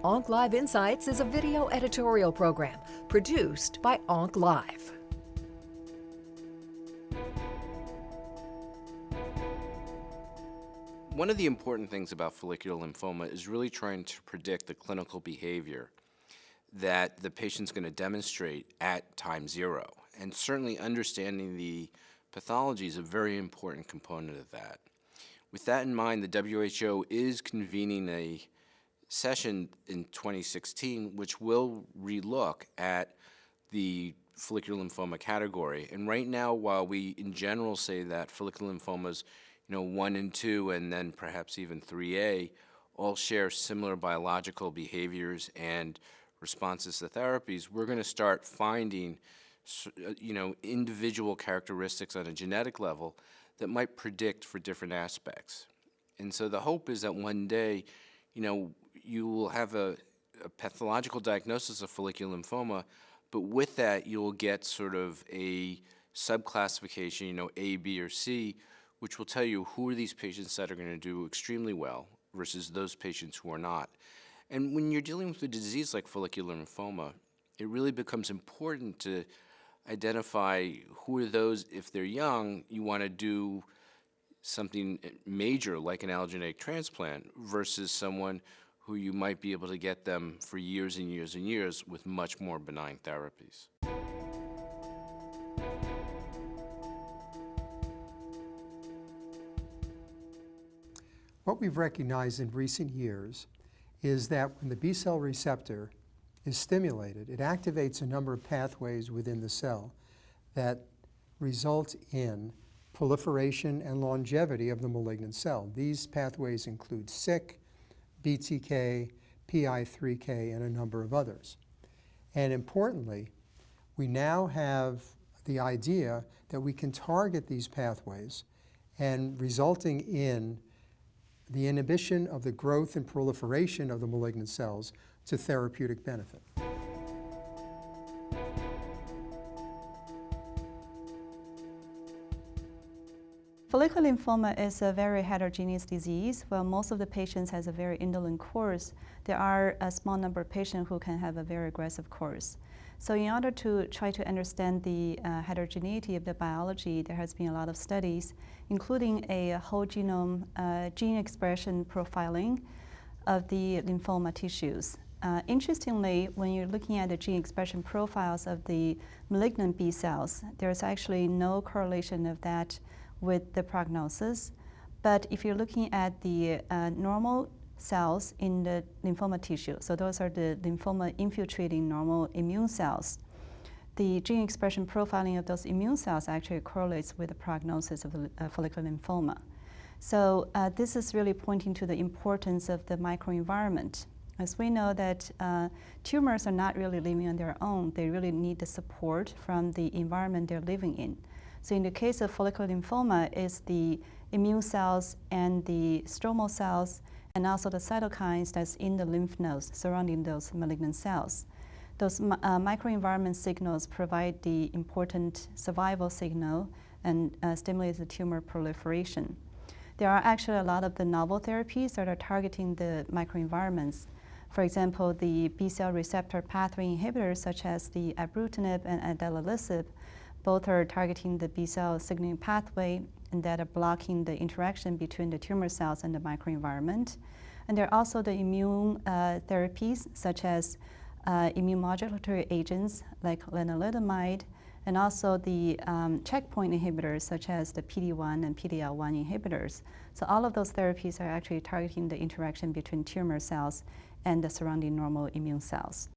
Onc Live Insights is a video editorial program produced by Onc Live. One of the important things about follicular lymphoma is really trying to predict the clinical behavior that the patient's going to demonstrate at time zero. And certainly understanding the pathology is a very important component of that. With that in mind, the WHO is convening a session in 2016 which will relook at the follicular lymphoma category. And right now, while we in general say that follicular lymphomas 1 and 2 and then perhaps even 3A all share similar biological behaviors and responses to therapies, we're going to start finding individual characteristics on a genetic level that might predict for different aspects. And so the hope is that one day, you will have a pathological diagnosis of follicular lymphoma, but with that you will get sort of a subclassification, A, B, or C, which will tell you who are these patients that are going to do extremely well versus those patients who are not. And when you're dealing with a disease like follicular lymphoma, it really becomes important to identify who are those, if they're young, you want to do something major like an allogeneic transplant versus someone who you might be able to get them for years and years and years with much more benign therapies. What we've recognized in recent years is that when the Bcell receptor is stimulated, it activates a number of pathways within the cell that result in proliferation and longevity of the malignant cell. These pathways include SYK, BTK, PI3K, and a number of others. And importantly, we now have the idea that we can target these pathways and resulting in the inhibition of the growth and proliferation of the malignant cells to therapeutic benefit. Follicular lymphoma is a very heterogeneous disease. While most of the patients has a very indolent course, there are a small number of patients who can have a very aggressive course. So in order to try to understand the heterogeneity of the biology, there has been a lot of studies, including a whole genome gene expression profiling of the lymphoma tissues. Interestingly, when you're looking at the gene expression profiles of the malignant B cells, there's actually no correlation of that with the prognosis. But if you're looking at the normal cells in the lymphoma tissue, so those are the lymphoma infiltrating normal immune cells, the gene expression profiling of those immune cells actually correlates with the prognosis of the follicular lymphoma. So this is really pointing to the importance of the microenvironment. As we know that tumors are not really living on their own, they really need the support from the environment they're living in. So in the case of follicular lymphoma, it's the immune cells and the stromal cells and also the cytokines that's in the lymph nodes surrounding those malignant cells. Those microenvironment signals provide the important survival signal and stimulate the tumor proliferation. There are actually a lot of the novel therapies that are targeting the microenvironments. For example, the Bcell Receptor pathway inhibitors such as the ibrutinib and adalimumab, both are targeting the B-cell signaling pathway and that are blocking the interaction between the tumor cells and the microenvironment. And there are also the immune therapies such as immune modulatory agents like lenalidomide, and also the checkpoint inhibitors such as the PD-1 and PD-L1 inhibitors. So all of those therapies are actually targeting the interaction between tumor cells and the surrounding normal immune cells.